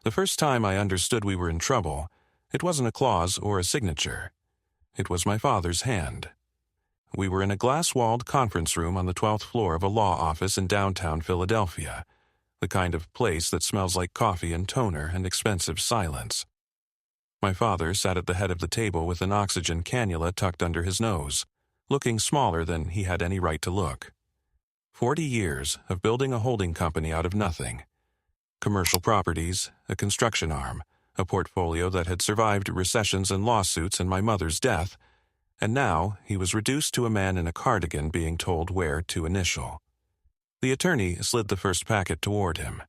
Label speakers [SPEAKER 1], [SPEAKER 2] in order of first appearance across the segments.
[SPEAKER 1] The first time I understood we were in trouble, it wasn't a clause or a signature. It was my father's hand. We were in a glass-walled conference room on the 12th floor of a law office in downtown Philadelphia, the kind of place that smells like coffee and toner and expensive silence. My father sat at the head of the table with an oxygen cannula tucked under his nose, looking smaller than he had any right to look. 40 years of building a holding company out of nothing. Commercial properties, a construction arm, a portfolio that had survived recessions and lawsuits and my mother's death, and now he was reduced to a man in a cardigan being told where to initial. The attorney slid the first packet toward him.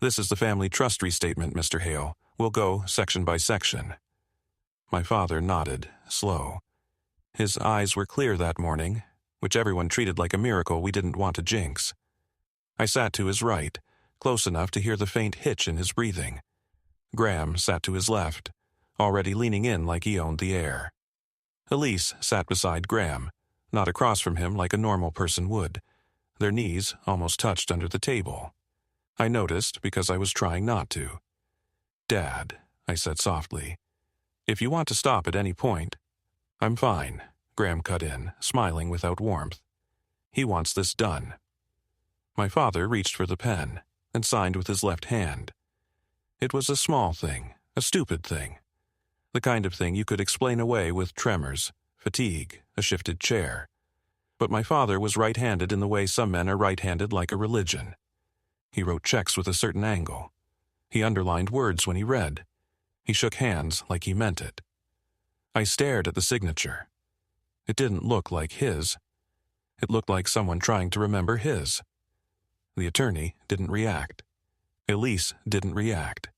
[SPEAKER 1] "This is the family trust restatement, Mr. Hale. We'll go section by section." My father nodded, slow. His eyes were clear that morning, which everyone treated like a miracle we didn't want to jinx. I sat to his right, close enough to hear the faint hitch in his breathing. Graham sat to his left, already leaning in like he owned the air. Elise sat beside Graham, not across from him like a normal person would. Their knees almost touched under the table. I noticed because I was trying not to. "Dad," I said softly, "if you want to stop at any point—" "I'm fine," Graham cut in, smiling without warmth. "He wants this done." My father reached for the pen and signed with his left hand. It was a small thing, a stupid thing. The kind of thing you could explain away with tremors, fatigue, a shifted chair. But my father was right-handed in the way some men are right-handed like a religion. He wrote checks with a certain angle. He underlined words when he read. He shook hands like he meant it. I stared at the signature. It didn't look like his. It looked like someone trying to remember his. The attorney didn't react. Elise didn't react.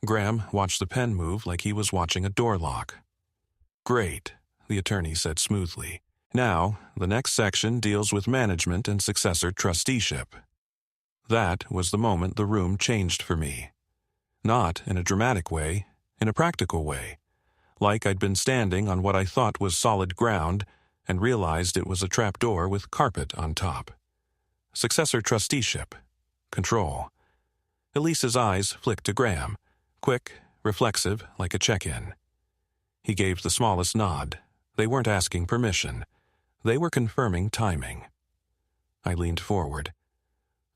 [SPEAKER 1] Graham watched the pen move like he was watching a door lock. "Great," the attorney said smoothly. "Now, the next section deals with management and successor trusteeship." That was the moment the room changed for me. Not in a dramatic way, in a practical way. Like I'd been standing on what I thought was solid ground and realized it was a trapdoor with carpet on top. Successor trusteeship. Control. Elise's eyes flicked to Graham, quick, reflexive, like a check-in. He gave the smallest nod. They weren't asking permission. They were confirming timing. I leaned forward.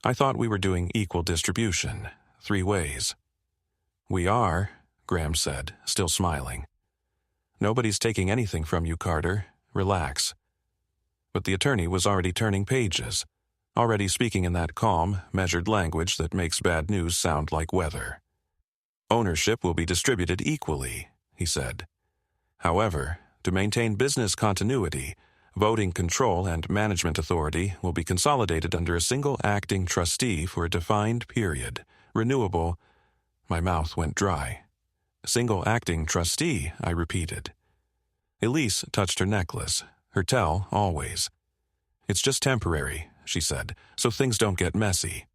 [SPEAKER 1] I thought we were doing equal distribution, 3 ways. "We are," Graham said, still smiling. "Nobody's taking anything from you, Carter. Relax." But the attorney was already turning pages, already speaking in that calm, measured language that makes bad news sound like weather. "Ownership will be distributed equally," he said. "However, to maintain business continuity, voting control and management authority will be consolidated under a single acting trustee for a defined period, renewable—" My mouth went dry. "Single acting trustee," I repeated. Elise touched her necklace, her tell always. "It's just temporary," she said, "so things don't get messy."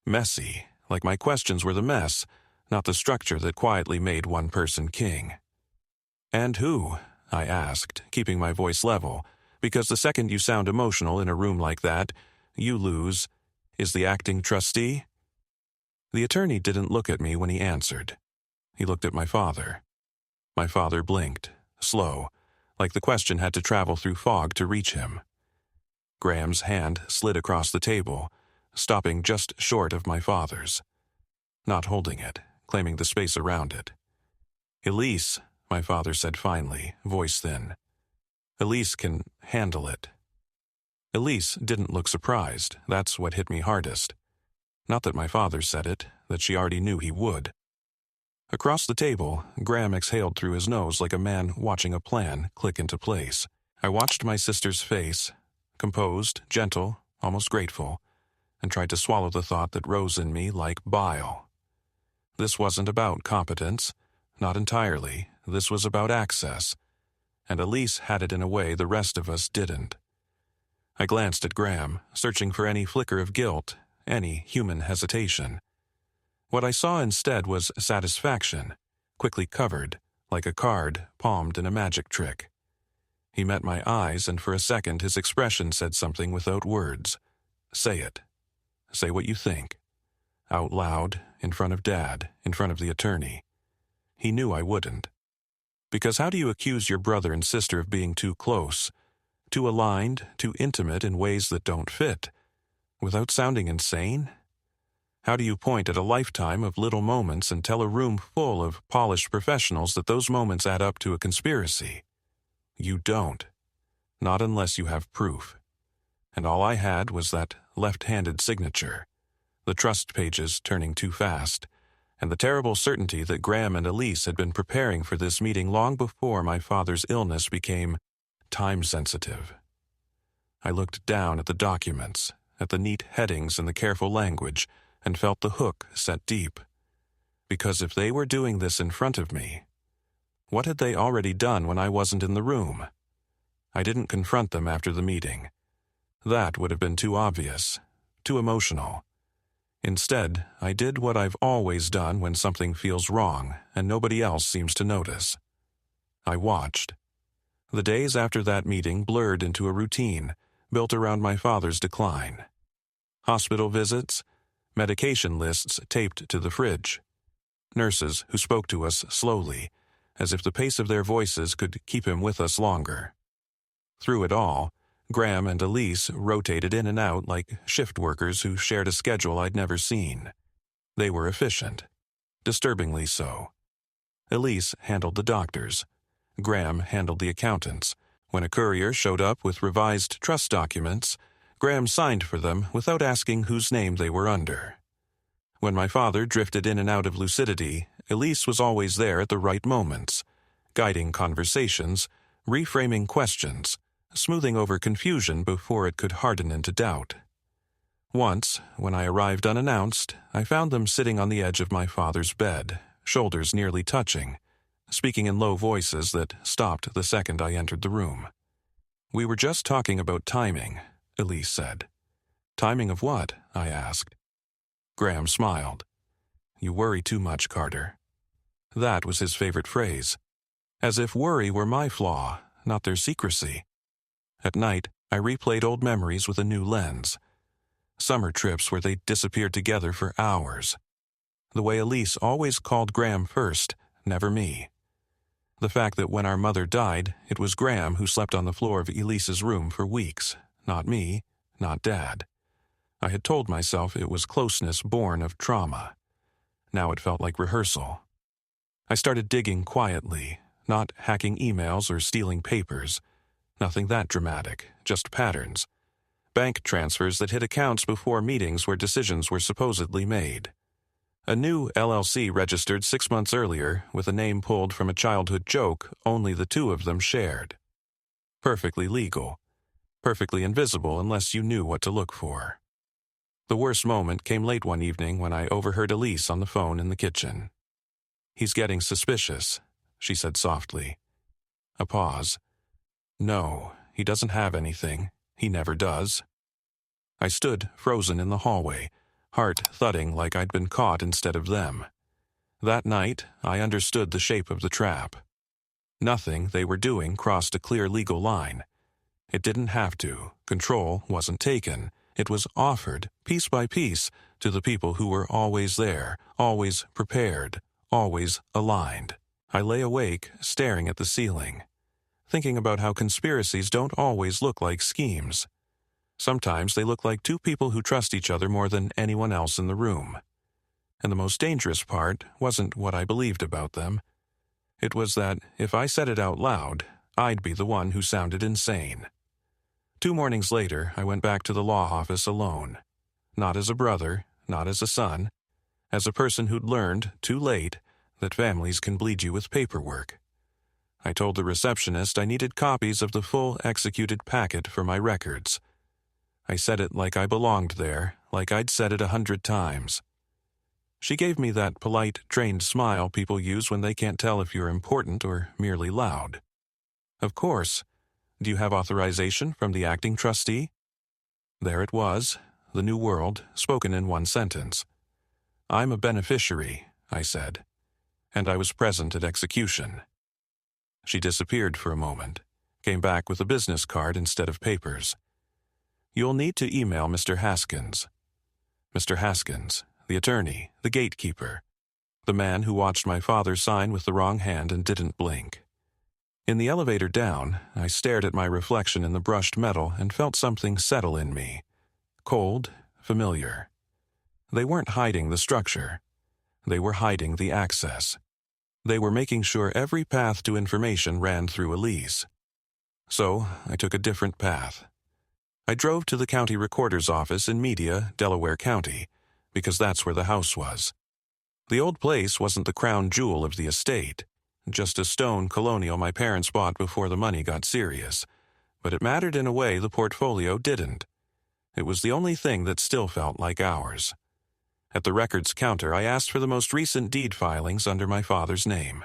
[SPEAKER 1] Messy, like my questions were the mess, not the structure that quietly made one person king. "And who?" I asked, keeping my voice level, because the second you sound emotional in a room like that, you lose. "Is the acting trustee?" The attorney didn't look at me when he answered. He looked at my father. My father blinked, slow, like the question had to travel through fog to reach him. Graham's hand slid across the table, stopping just short of my father's. Not holding it, claiming the space around it. "Elise," my father said finally, voice thin. "Elise can handle it." Elise didn't look surprised. That's what hit me hardest. Not that my father said it, that she already knew he would. Across the table, Graham exhaled through his nose like a man watching a plan click into place. I watched my sister's face, composed, gentle, almost grateful, and tried to swallow the thought that rose in me like bile. This wasn't about competence, not entirely. This was about access, and Elise had it in a way the rest of us didn't. I glanced at Graham, searching for any flicker of guilt, any human hesitation. What I saw instead was satisfaction, quickly covered, like a card palmed in a magic trick. He met my eyes, and for a second his expression said something without words. "Say it. Say what you think. Out loud, in front of Dad, in front of the attorney. He knew I wouldn't. Because how do you accuse your brother and sister of being too close, too aligned, too intimate in ways that don't fit, without sounding insane? How do you point at a lifetime of little moments and tell a room full of polished professionals that those moments add up to a conspiracy? You don't. Not unless you have proof. And all I had was that left-handed signature, the trust pages turning too fast, and the terrible certainty that Graham and Elise had been preparing for this meeting long before my father's illness became time-sensitive. I looked down at the documents, at the neat headings and the careful language, and felt the hook set deep. Because if they were doing this in front of me, what had they already done when I wasn't in the room? I didn't confront them after the meeting. That would have been too obvious, too emotional. Instead, I did what I've always done when something feels wrong and nobody else seems to notice. I watched. The days after that meeting blurred into a routine built around my father's decline. Hospital visits, medication lists taped to the fridge, nurses who spoke to us slowly, as if the pace of their voices could keep him with us longer. Through it all, Graham and Elise rotated in and out like shift workers who shared a schedule I'd never seen. They were efficient, disturbingly so. Elise handled the doctors. Graham handled the accountants. When a courier showed up with revised trust documents, Graham signed for them without asking whose name they were under. When my father drifted in and out of lucidity, Elise was always there at the right moments, guiding conversations, reframing questions, smoothing over confusion before it could harden into doubt. Once, when I arrived unannounced, I found them sitting on the edge of my father's bed, shoulders nearly touching, speaking in low voices that stopped the second I entered the room. "We were just talking about timing," Elise said. "Timing of what?" I asked. Graham smiled. "You worry too much, Carter." That was his favorite phrase. As if worry were my flaw, not their secrecy. At night, I replayed old memories with a new lens. Summer trips where they disappeared together for hours. The way Elise always called Graham first, never me. The fact that when our mother died, it was Graham who slept on the floor of Elise's room for weeks, not me, not Dad. I had told myself it was closeness born of trauma. Now it felt like rehearsal. I started digging quietly, not hacking emails or stealing papers. Nothing that dramatic, just patterns. Bank transfers that hit accounts before meetings where decisions were supposedly made. A new LLC registered 6 months earlier with a name pulled from a childhood joke only the two of them shared. Perfectly legal. Perfectly invisible unless you knew what to look for. The worst moment came late one evening when I overheard Elise on the phone in the kitchen. "He's getting suspicious," she said softly. A pause. "No, he doesn't have anything. He never does." I stood frozen in the hallway, heart thudding like I'd been caught instead of them. That night, I understood the shape of the trap. Nothing they were doing crossed a clear legal line. It didn't have to. Control wasn't taken. It was offered, piece by piece, to the people who were always there, always prepared, always aligned. I lay awake, staring at the ceiling, thinking about how conspiracies don't always look like schemes. Sometimes they look like two people who trust each other more than anyone else in the room. And the most dangerous part wasn't what I believed about them. It was that if I said it out loud, I'd be the one who sounded insane. 2 mornings later, I went back to the law office alone. Not as a brother, not as a son. As a person who'd learned, too late, that families can bleed you with paperwork. I told the receptionist I needed copies of the full executed packet for my records. I said it like I belonged there, like I'd said it 100 times. She gave me that polite, trained smile people use when they can't tell if you're important or merely loud. "Of course. Do you have authorization from the acting trustee?" There it was, the new world, spoken in one sentence. "I'm a beneficiary," I said, "and I was present at execution." She disappeared for a moment, came back with a business card instead of papers. "You'll need to email Mr. Haskins." Mr. Haskins, the attorney, the gatekeeper, the man who watched my father sign with the wrong hand and didn't blink. In the elevator down, I stared at my reflection in the brushed metal and felt something settle in me. Cold, familiar. They weren't hiding the structure. They were hiding the access. They were making sure every path to information ran through Elise. So, I took a different path. I drove to the county recorder's office in Media, Delaware County, because that's where the house was. The old place wasn't the crown jewel of the estate, just a stone colonial my parents bought before the money got serious, but it mattered in a way the portfolio didn't. It was the only thing that still felt like ours. At the records counter, I asked for the most recent deed filings under my father's name.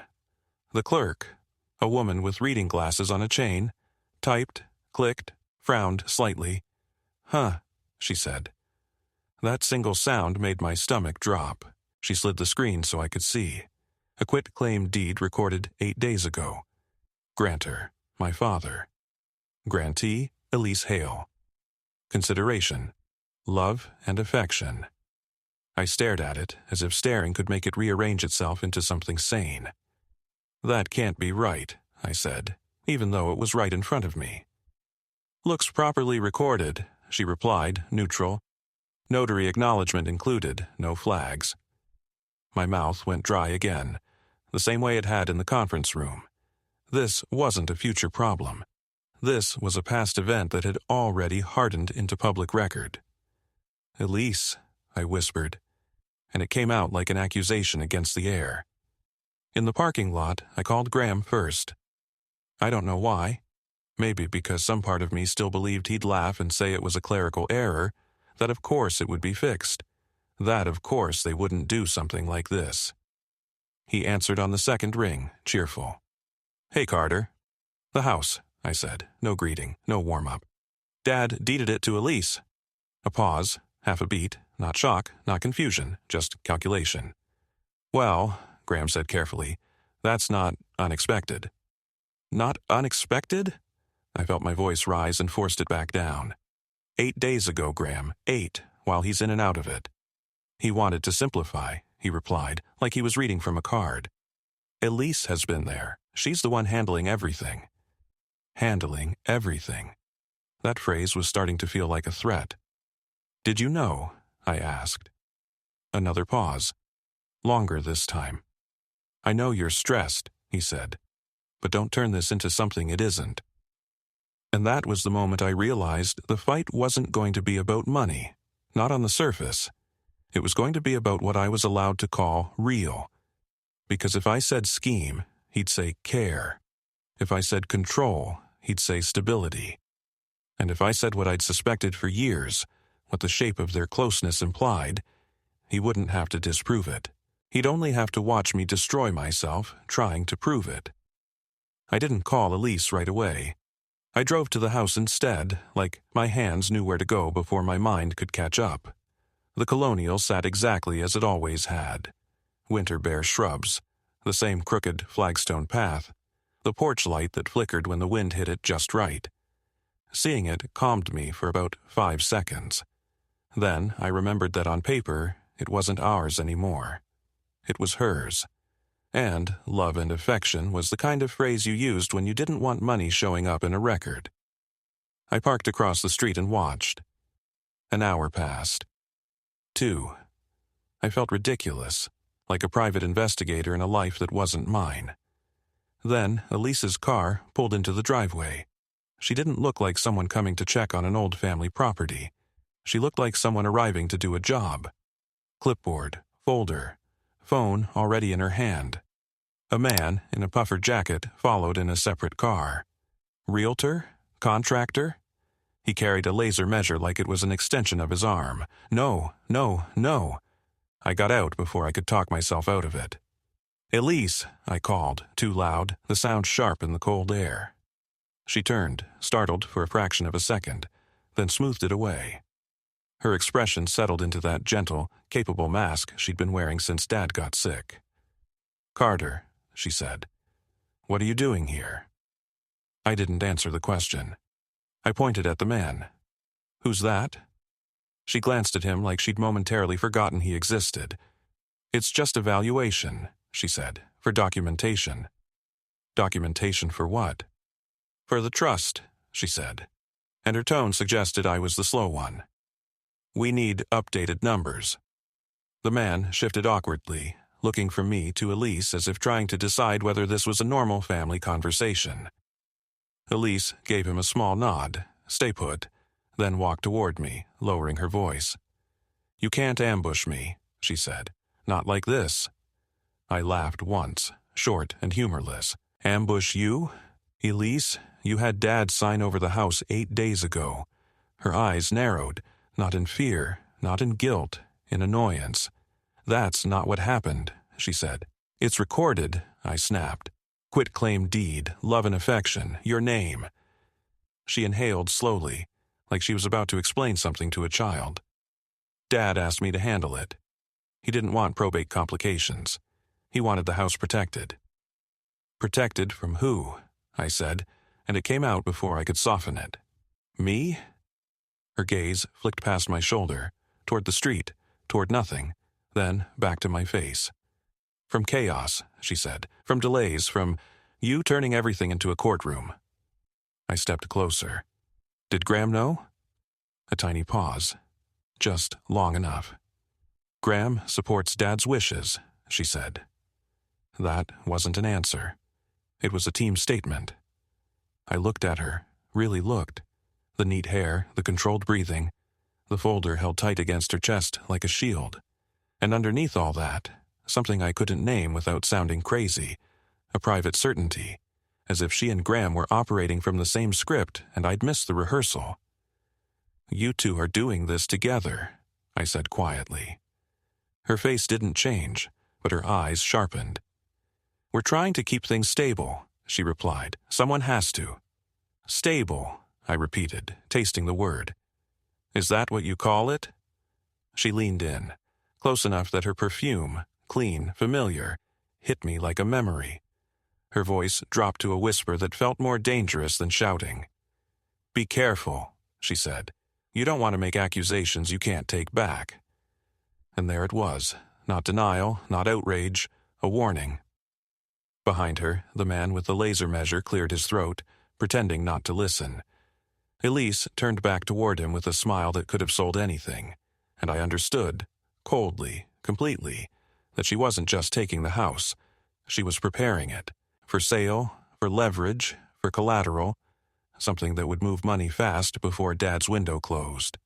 [SPEAKER 1] The clerk, a woman with reading glasses on a chain, typed, clicked, frowned slightly. "Huh," she said. That single sound made my stomach drop. She slid the screen so I could see. A quit-claim deed recorded 8 days ago. Grantor, my father. Grantee, Elise Hale. Consideration, love and affection. I stared at it, as if staring could make it rearrange itself into something sane. "That can't be right," I said, even though it was right in front of me. "Looks properly recorded," she replied, neutral. Notary acknowledgement included, no flags. My mouth went dry again, the same way it had in the conference room. This wasn't a future problem. This was a past event that had already hardened into public record. "Elise," I whispered, and it came out like an accusation against the air. In the parking lot, I called Graham first. I don't know why. Maybe because some part of me still believed he'd laugh and say it was a clerical error, that of course it would be fixed, that of course they wouldn't do something like this. He answered on the second ring, cheerful. "Hey, Carter." "The house," I said, no greeting, no warm-up. "Dad deeded it to Elise." A pause, half a beat, not shock, not confusion, just calculation. "Well," Graham said carefully, "that's not unexpected." "Not unexpected?" I felt my voice rise and forced it back down. 8 days ago, Graham, 8, while he's in and out of it. "He wanted to simplify," he replied, like he was reading from a card. "Elise has been there. She's the one handling everything." Handling everything. That phrase was starting to feel like a threat. "Did you know?" I asked. Another pause. Longer this time. "I know you're stressed," he said, "but don't turn this into something it isn't." And that was the moment I realized the fight wasn't going to be about money, not on the surface. It was going to be about what I was allowed to call real. Because if I said scheme, he'd say care. If I said control, he'd say stability. And if I said what I'd suspected for years, what the shape of their closeness implied, he wouldn't have to disprove it. He'd only have to watch me destroy myself trying to prove it. I didn't call Elise right away. I drove to the house instead, like my hands knew where to go before my mind could catch up. The colonial sat exactly as it always had. Winter bare shrubs, the same crooked flagstone path, the porch light that flickered when the wind hit it just right. Seeing it calmed me for about 5 seconds. Then I remembered that on paper, it wasn't ours anymore. It was hers. And love and affection was the kind of phrase you used when you didn't want money showing up in a record. I parked across the street and watched. An hour passed. 2. I felt ridiculous, like a private investigator in a life that wasn't mine. Then Elise's car pulled into the driveway. She didn't look like someone coming to check on an old family property. She looked like someone arriving to do a job. Clipboard, folder, phone already in her hand. A man in a puffer jacket followed in a separate car. Realtor? Contractor? He carried a laser measure like it was an extension of his arm. No, no, no. I got out before I could talk myself out of it. "Elise," I called, too loud, the sound sharp in the cold air. She turned, startled for a fraction of a second, then smoothed it away. Her expression settled into that gentle, capable mask she'd been wearing since Dad got sick. "Carter," she said, "what are you doing here?" I didn't answer the question. I pointed at the man. "Who's that?" She glanced at him like she'd momentarily forgotten he existed. "It's just a valuation," she said, "for documentation." "Documentation for what?" "For the trust," she said, and her tone suggested I was the slow one. "We need updated numbers." The man shifted awkwardly, looking from me to Elise as if trying to decide whether this was a normal family conversation. Elise gave him a small nod, "Stay put," then walked toward me, lowering her voice. "You can't ambush me," she said. "Not like this." I laughed once, short and humorless. "Ambush you? Elise, you had Dad sign over the house 8 days ago." Her eyes narrowed, not in fear, not in guilt, in annoyance. "That's not what happened," she said. "It's recorded," I snapped. "Quitclaim deed, love and affection, your name." She inhaled slowly, like she was about to explain something to a child. "Dad asked me to handle it. He didn't want probate complications. He wanted the house protected." "Protected from who?" I said, and it came out before I could soften it. "Me?" Her gaze flicked past my shoulder, toward the street, toward nothing, then back to my face. "From chaos," she said. "From delays, from you turning everything into a courtroom." I stepped closer. "Did Graham know?" A tiny pause. Just long enough. "Graham supports Dad's wishes," she said. That wasn't an answer. It was a team statement. I looked at her, really looked. The neat hair, the controlled breathing, the folder held tight against her chest like a shield. And underneath all that, something I couldn't name without sounding crazy, a private certainty, as if she and Graham were operating from the same script and I'd missed the rehearsal. "You two are doing this together," I said quietly. Her face didn't change, but her eyes sharpened. "We're trying to keep things stable," she replied. "Someone has to." "Stable," I repeated, tasting the word. "Is that what you call it?" She leaned in, close enough that her perfume, clean, familiar, hit me like a memory. Her voice dropped to a whisper that felt more dangerous than shouting. "Be careful," she said. "You don't want to make accusations you can't take back." And there it was, not denial, not outrage, a warning. Behind her, the man with the laser measure cleared his throat, pretending not to listen. Elise turned back toward him with a smile that could have sold anything, and I understood, coldly, completely, that she wasn't just taking the house. She was preparing it, for sale, for leverage, for collateral, something that would move money fast before Dad's window closed.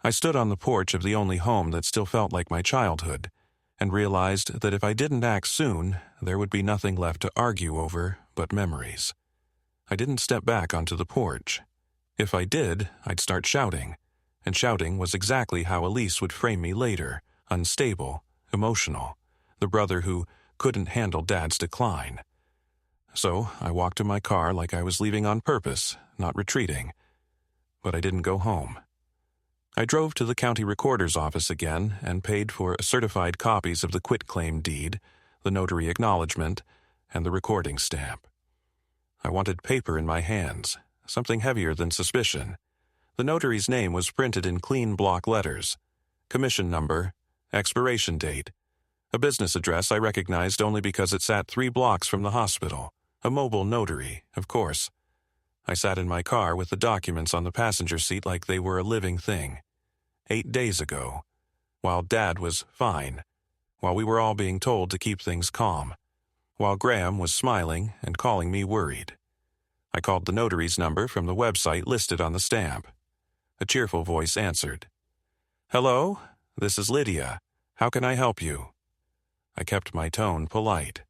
[SPEAKER 1] I stood on the porch of the only home that still felt like my childhood, and realized that if I didn't act soon, there would be nothing left to argue over but memories. I didn't step back onto the porch. If I did, I'd start shouting, and shouting was exactly how Elise would frame me later, unstable, emotional, the brother who couldn't handle Dad's decline. So I walked to my car like I was leaving on purpose, not retreating. But I didn't go home. I drove to the county recorder's office again and paid for certified copies of the quitclaim deed, the notary acknowledgement, and the recording stamp. I wanted paper in my hands, something heavier than suspicion. The notary's name was printed in clean block letters. Commission number, expiration date. A business address I recognized only because it sat 3 blocks from the hospital. A mobile notary, of course. I sat in my car with the documents on the passenger seat like they were a living thing. 8 days ago, while Dad was fine, while we were all being told to keep things calm, while Graham was smiling and calling me worried. I called the notary's number from the website listed on the stamp. A cheerful voice answered. "Hello, this is Lydia. How can I help you?" I kept my tone polite.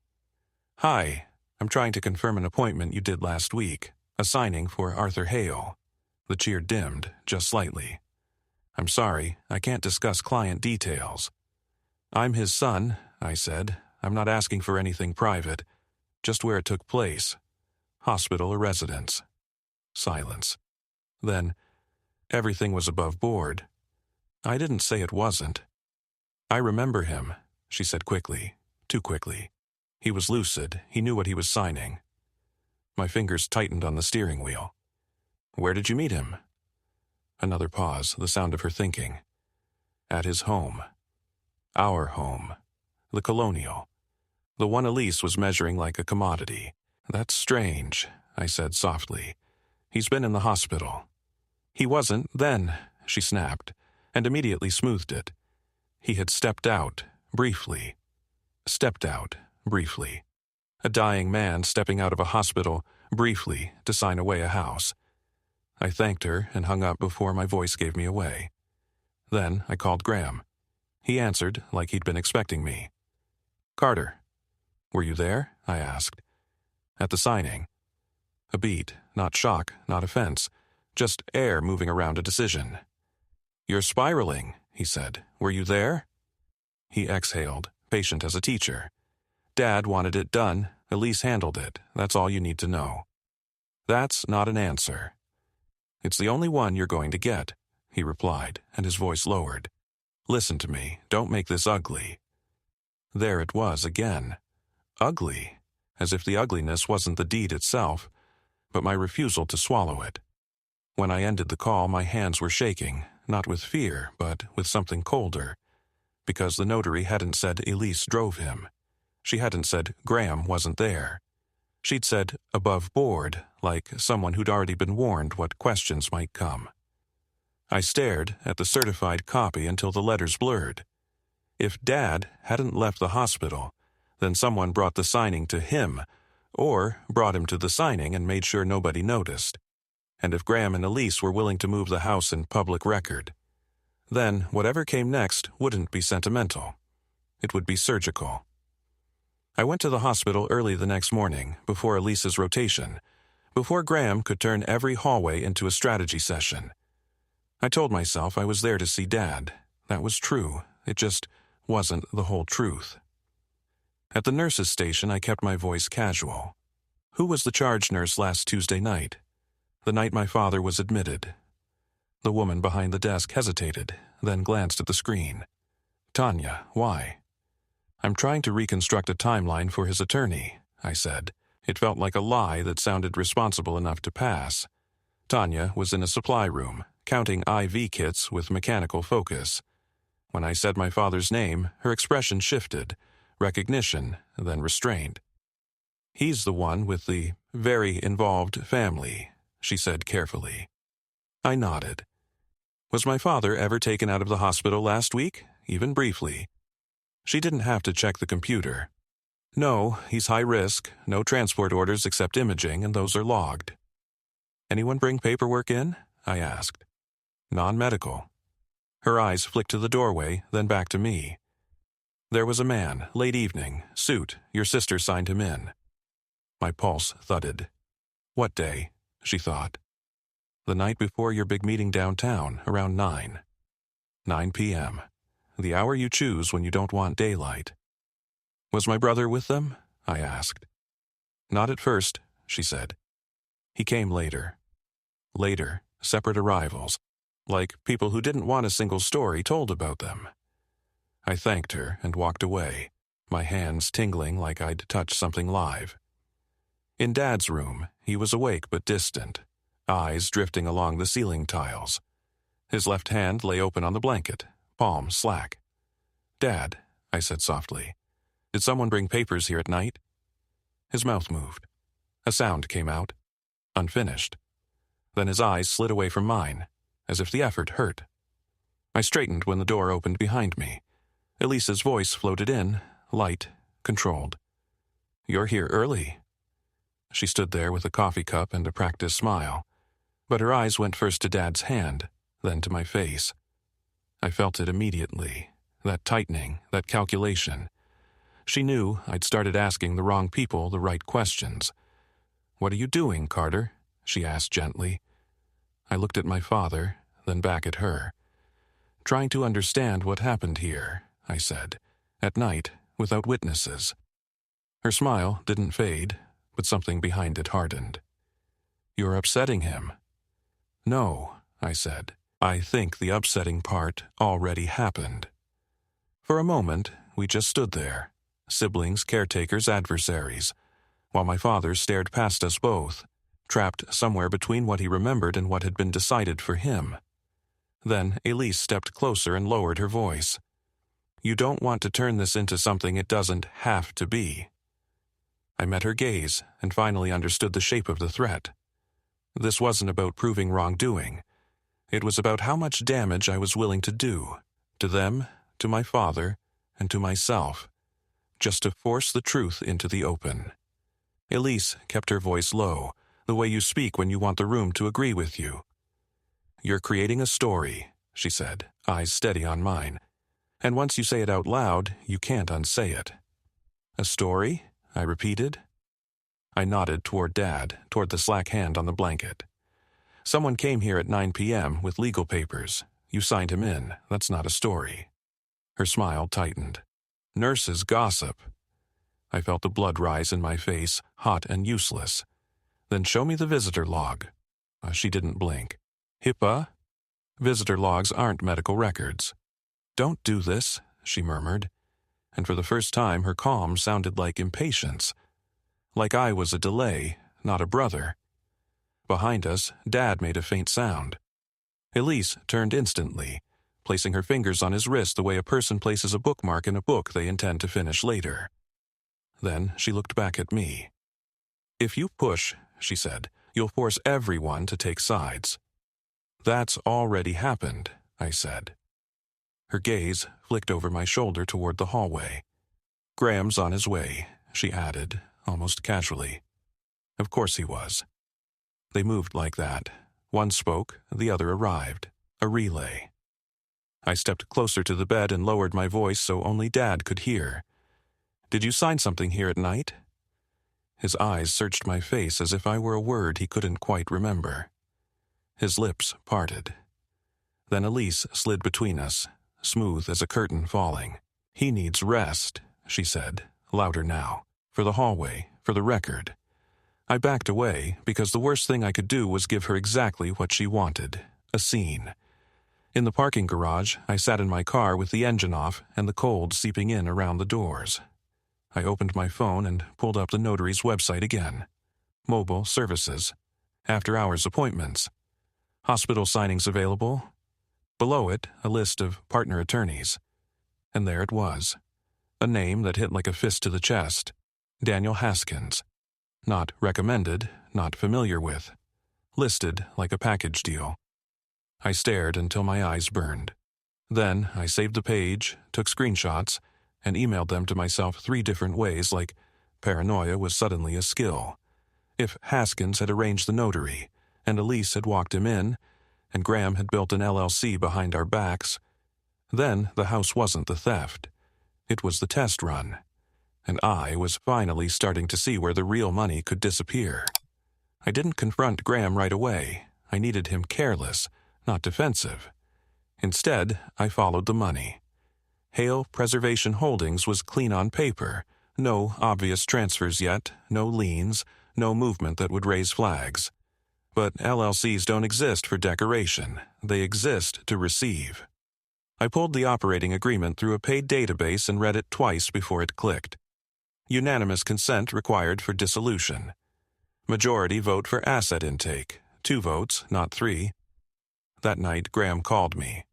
[SPEAKER 1] "Hi, I'm trying to confirm an appointment you did last week. A signing for Arthur Hale." The cheer dimmed, just slightly. "I'm sorry, I can't discuss client details." "I'm his son," I said. "I'm not asking for anything private. Just where it took place. Hospital or residence." Silence. Then, "Everything was above board." I didn't say it wasn't. "I remember him," she said quickly, too quickly. He was lucid, he knew what he was signing. My fingers tightened on the steering wheel. "Where did you meet him?" Another pause, the sound of her thinking. At his home. Our home. The Colonial. The one Elise was measuring like a commodity. That's strange, I said softly. He's been in the hospital. He wasn't then, she snapped, and immediately smoothed it. He had stepped out, briefly. Stepped out, briefly. A dying man stepping out of a hospital, briefly, to sign away a house. I thanked her and hung up before my voice gave me away. Then I called Graham. He answered like he'd been expecting me. Carter. Were you there? I asked. At the signing. A beat, not shock, not offense, just air moving around a decision. You're spiraling, he said. Were you there? He exhaled, patient as a teacher. Dad wanted it done. Elise handled it. That's all you need to know. That's not an answer. It's the only one you're going to get, he replied, and his voice lowered. Listen to me. Don't make this ugly. There it was again. Ugly. As if the ugliness wasn't the deed itself, but my refusal to swallow it. When I ended the call, my hands were shaking, not with fear, but with something colder, because the notary hadn't said Elise drove him. She hadn't said Graham wasn't there. She'd said above board, like someone who'd already been warned what questions might come. I stared at the certified copy until the letters blurred. If Dad hadn't left the hospital, then someone brought the signing to him, or brought him to the signing and made sure nobody noticed. And if Graham and Elise were willing to move the house in public record, then whatever came next wouldn't be sentimental. It would be surgical. I went to the hospital early the next morning, before Elise's rotation, before Graham could turn every hallway into a strategy session. I told myself I was there to see Dad. That was true. It just wasn't the whole truth. At the nurse's station, I kept my voice casual. Who was the charge nurse last Tuesday night? The night my father was admitted. The woman behind the desk hesitated, then glanced at the screen. Tanya, why? I'm trying to reconstruct a timeline for his attorney, I said. It felt like a lie that sounded responsible enough to pass. Tanya was in a supply room, counting IV kits with mechanical focus. When I said my father's name, her expression shifted, recognition, then restraint. He's the one with the very involved family, she said carefully. I nodded. Was my father ever taken out of the hospital last week, even briefly? She didn't have to check the computer. No, he's high risk, no transport orders except imaging, and those are logged. Anyone bring paperwork in? I asked. Non-medical. Her eyes flicked to the doorway, then back to me. There was a man, late evening, suit, your sister signed him in. My pulse thudded. What day? She thought. The night before your big meeting downtown, around 9. 9 p.m. The hour you choose when you don't want daylight. Was my brother with them? I asked. Not at first, she said. He came later. Later, separate arrivals, like people who didn't want a single story told about them. I thanked her and walked away, my hands tingling like I'd touched something live. In Dad's room, he was awake but distant, eyes drifting along the ceiling tiles. His left hand lay open on the blanket, palm slack. Dad, I said softly, did someone bring papers here at night? His mouth moved. A sound came out, unfinished. Then his eyes slid away from mine, as if the effort hurt. I straightened when the door opened behind me. Elisa's voice floated in, light, controlled. You're here early. She stood there with a coffee cup and a practiced smile, but her eyes went first to Dad's hand, then to my face. I felt it immediately, that tightening, that calculation. She knew I'd started asking the wrong people the right questions. What are you doing, Carter? She asked gently. I looked at my father, then back at her. Trying to understand what happened here, I said, at night, without witnesses. Her smile didn't fade, but something behind it hardened. You're upsetting him. No, I said. I think the upsetting part already happened. For a moment, we just stood there, siblings, caretakers, adversaries, while my father stared past us both, trapped somewhere between what he remembered and what had been decided for him. Then Elise stepped closer and lowered her voice. You don't want to turn this into something it doesn't have to be. I met her gaze and finally understood the shape of the threat. This wasn't about proving wrongdoing. It was about how much damage I was willing to do, to them, to my father, and to myself, just to force the truth into the open. Elise kept her voice low, the way you speak when you want the room to agree with you. You're creating a story, she said, eyes steady on mine. And once you say it out loud, you can't unsay it. A story? I repeated. I nodded toward Dad, toward the slack hand on the blanket. Someone came here at 9 p.m. with legal papers. You signed him in. That's not a story. Her smile tightened. Nurses gossip. I felt the blood rise in my face, hot and useless. Then show me the visitor log. She didn't blink. HIPAA? Visitor logs aren't medical records. Don't do this, she murmured. And for the first time her calm sounded like impatience. Like I was a delay, not a brother. Behind us, Dad made a faint sound. Elise turned instantly, placing her fingers on his wrist the way a person places a bookmark in a book they intend to finish later. Then she looked back at me. If you push, she said, you'll force everyone to take sides. That's already happened, I said. Her gaze flicked over my shoulder toward the hallway. Graham's on his way, she added, almost casually. Of course he was. They moved like that. One spoke, the other arrived. A relay. I stepped closer to the bed and lowered my voice so only Dad could hear. Did you sign something here at night? His eyes searched my face as if I were a word he couldn't quite remember. His lips parted. Then Elise slid between us, smooth as a curtain falling. He needs rest, she said, louder now. For the hallway, for the record. I backed away because the worst thing I could do was give her exactly what she wanted, a scene. In the parking garage, I sat in my car with the engine off and the cold seeping in around the doors. I opened my phone and pulled up the notary's website again. Mobile services. After-hours appointments. Hospital signings available. Below it, a list of partner attorneys. And there it was. A name that hit like a fist to the chest. Daniel Haskins. Not recommended, not familiar with. Listed like a package deal. I stared until my eyes burned. Then I saved the page, took screenshots, and emailed them to myself 3 different ways like paranoia was suddenly a skill. If Haskins had arranged the notary, and Elise had walked him in, and Graham had built an LLC behind our backs, then the house wasn't the theft. It was the test run. And I was finally starting to see where the real money could disappear. I didn't confront Graham right away. I needed him careless, not defensive. Instead, I followed the money. Hale Preservation Holdings was clean on paper. No obvious transfers yet, no liens, no movement that would raise flags. But LLCs don't exist for decoration. They exist to receive. I pulled the operating agreement through a paid database and read it twice before it clicked. Unanimous consent required for dissolution. Majority vote for asset intake. 2 votes, not 3. That night, Graham called me.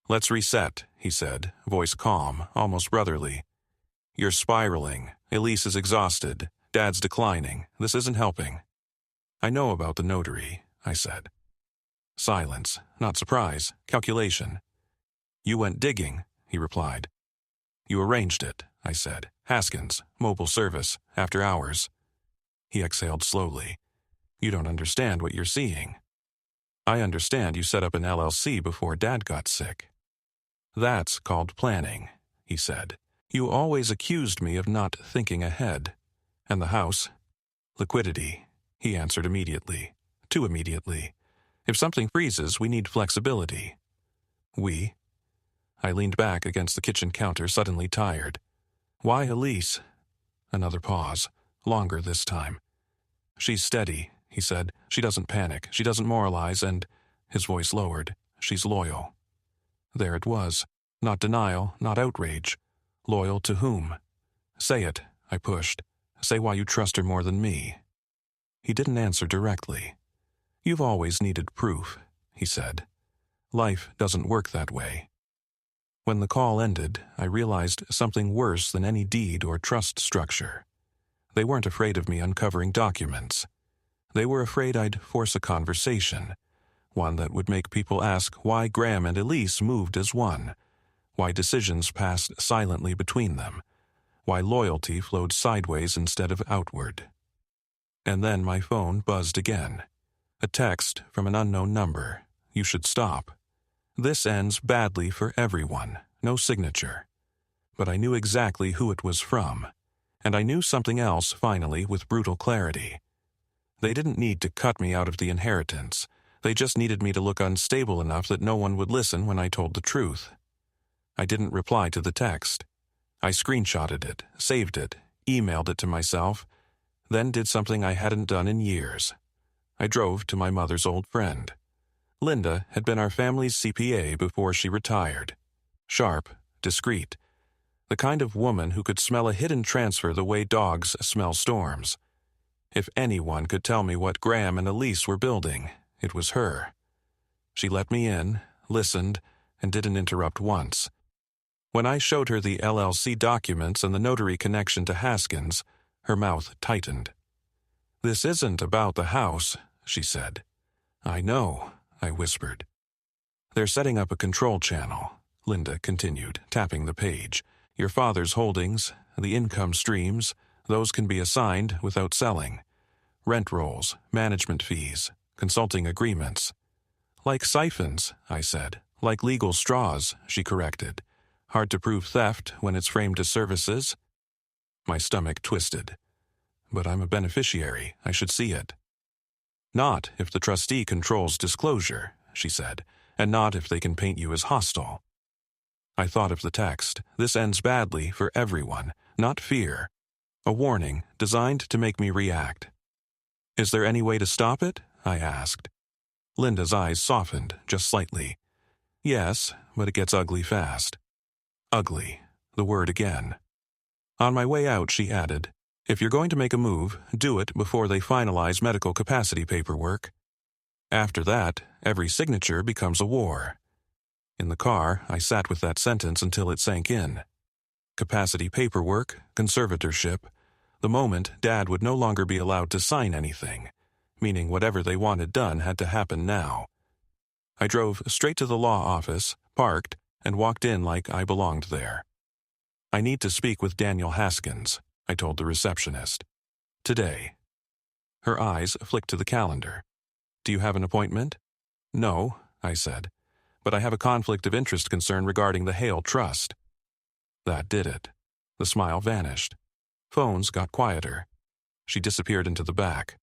[SPEAKER 1] Let's reset, he said, voice calm, almost brotherly. You're spiraling. Elise is exhausted. Dad's declining. This isn't helping. I know about the notary, I said. Silence, not surprise, calculation. You went digging, he replied. You arranged it, I said. Haskins, mobile service, after hours. He exhaled slowly. You don't understand what you're seeing. I understand you set up an LLC before Dad got sick. That's called planning, he said. You always accused me of not thinking ahead. And the house? Liquidity, he answered immediately. Too immediately. If something freezes, we need flexibility. We? I leaned back against the kitchen counter, suddenly tired. Why Elise? Another pause, longer this time. She's steady, he said. She doesn't panic, she doesn't moralize, and, his voice lowered, she's loyal. There it was. Not denial, not outrage. Loyal to whom? Say it, I pushed. Say why you trust her more than me. He didn't answer directly. You've always needed proof, he said. Life doesn't work that way. When the call ended, I realized something worse than any deed or trust structure. They weren't afraid of me uncovering documents. They were afraid I'd force a conversation, one that would make people ask why Graham and Elise moved as one, why decisions passed silently between them, why loyalty flowed sideways instead of outward. And then my phone buzzed again. A text from an unknown number. You should stop. This ends badly for everyone. No signature. But I knew exactly who it was from. And I knew something else, finally, with brutal clarity. They didn't need to cut me out of the inheritance. They just needed me to look unstable enough that no one would listen when I told the truth. I didn't reply to the text. I screenshotted it, saved it, emailed it to myself, then did something I hadn't done in years. I drove to my mother's old friend. Linda had been our family's CPA before she retired. Sharp, discreet. The kind of woman who could smell a hidden transfer the way dogs smell storms. If anyone could tell me what Graham and Elise were building, it was her. She let me in, listened, and didn't interrupt once. When I showed her the LLC documents and the notary connection to Haskins, her mouth tightened. "This isn't about the house," she said. "I know," I whispered. "They're setting up a control channel," Linda continued, tapping the page. "Your father's holdings, the income streams, those can be assigned without selling. Rent rolls, management fees, consulting agreements." "Like siphons," I said. "Like legal straws," she corrected. "Hard to prove theft when it's framed as services." My stomach twisted. "But I'm a beneficiary. I should see it." "Not if the trustee controls disclosure," she said, "and not if they can paint you as hostile." I thought of the text. This ends badly for everyone, not fear. A warning designed to make me react. "Is there any way to stop it?" I asked. Linda's eyes softened, just slightly. "Yes, but it gets ugly fast." Ugly, the word again. On my way out, she added, "If you're going to make a move, do it before they finalize medical capacity paperwork. After that, every signature becomes a war." In the car, I sat with that sentence until it sank in. Capacity paperwork, conservatorship, the moment Dad would no longer be allowed to sign anything, meaning whatever they wanted done had to happen now. I drove straight to the law office, parked, and walked in like I belonged there. "I need to speak with Daniel Haskins," I told the receptionist. "Today." Her eyes flicked to the calendar. "Do you have an appointment?" "No," I said, "but I have a conflict of interest concern regarding the Hale Trust." That did it. The smile vanished. Phones got quieter. She disappeared into the back.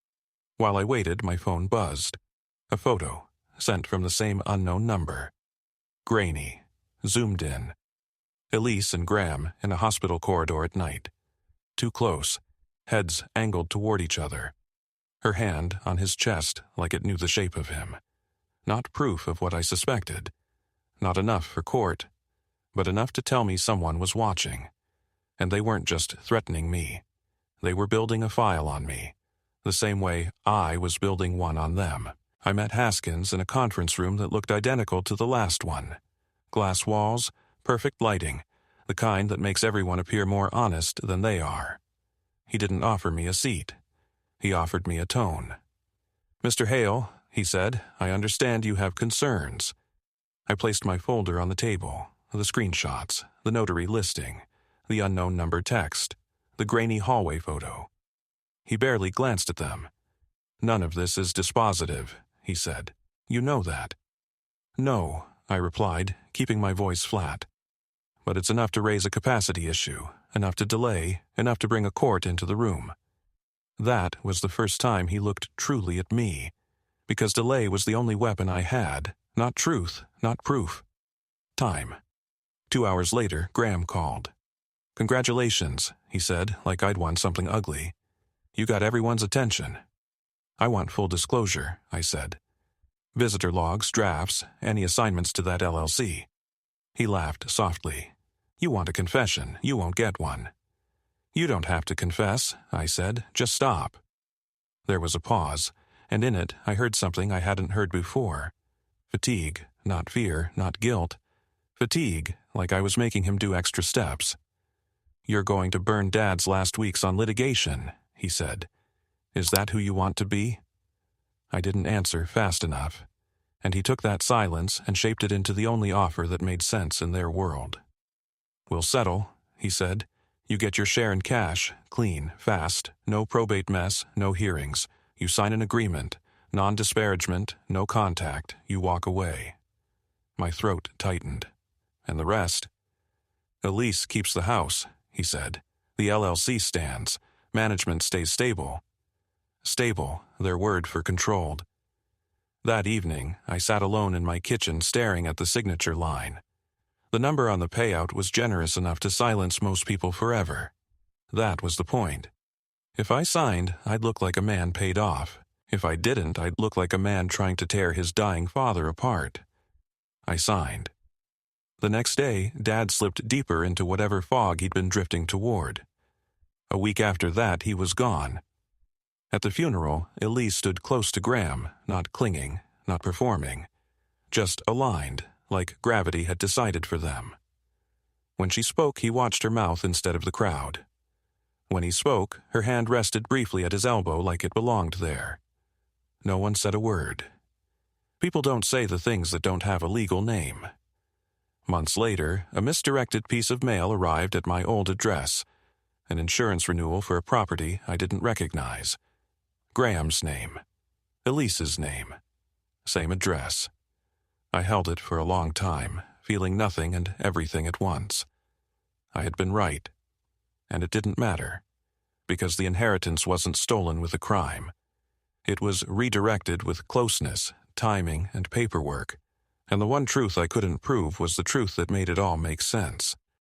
[SPEAKER 1] While I waited, my phone buzzed. A photo, sent from the same unknown number. Grainy, zoomed in. Elise and Graham in a hospital corridor at night. Too close, heads angled toward each other. Her hand on his chest like it knew the shape of him. Not proof of what I suspected. Not enough for court, but enough to tell me someone was watching. And they weren't just threatening me. They were building a file on me, the same way I was building one on them. I met Haskins in a conference room that looked identical to the last one. Glass walls, perfect lighting, the kind that makes everyone appear more honest than they are. He didn't offer me a seat. He offered me a tone. "Mr. Hale," he said, "I understand you have concerns." I placed my folder on the table, the screenshots, the notary listing, the unknown number text, the grainy hallway photo. He barely glanced at them. "None of this is dispositive," he said. "You know that." "No," I replied, keeping my voice flat. "But it's enough to raise a capacity issue, enough to delay, enough to bring a court into the room." That was the first time he looked truly at me, because delay was the only weapon I had, not truth, not proof. Time. 2 hours later, Graham called. "Congratulations," he said, like I'd won something ugly. "You got everyone's attention." "I want full disclosure," I said. "Visitor logs, drafts, any assignments to that LLC." He laughed softly. "You want a confession, you won't get one." "You don't have to confess," I said. "Just stop." There was a pause, and in it I heard something I hadn't heard before. Fatigue, Not fear, not guilt. Fatigue, like I was making him do extra steps. "You're going to burn Dad's last weeks on litigation," he said. "Is that who you want to be?" I didn't answer fast enough, and he took that silence and shaped it into the only offer that made sense in their world. "We'll settle," he said. "You get your share in cash, clean, fast, no probate mess, no hearings. You sign an agreement, non-disparagement, no contact, you walk away." My throat tightened. "And the rest?" "Elise keeps the house," he said. "The LLC stands. Management stays stable." Stable, their word for controlled. That evening, I sat alone in my kitchen staring at the signature line. The number on the payout was generous enough to silence most people forever. That was the point. If I signed, I'd look like a man paid off. If I didn't, I'd look like a man trying to tear his dying father apart. I signed. The next day, Dad slipped deeper into whatever fog he'd been drifting toward. A week after that, he was gone. At the funeral, Elise stood close to Graham, not clinging, not performing. Just aligned, like gravity had decided for them. When she spoke, he watched her mouth instead of the crowd. When he spoke, her hand rested briefly at his elbow like it belonged there. No one said a word. People don't say the things that don't have a legal name. Months later, a misdirected piece of mail arrived at my old address, an insurance renewal for a property I didn't recognize. Graham's name. Elise's name. Same address. I held it for a long time, feeling nothing and everything at once. I had been right. And it didn't matter, because the inheritance wasn't stolen with a crime. It was redirected with closeness, timing, and paperwork, and the one truth I couldn't prove was the truth that made it all make sense.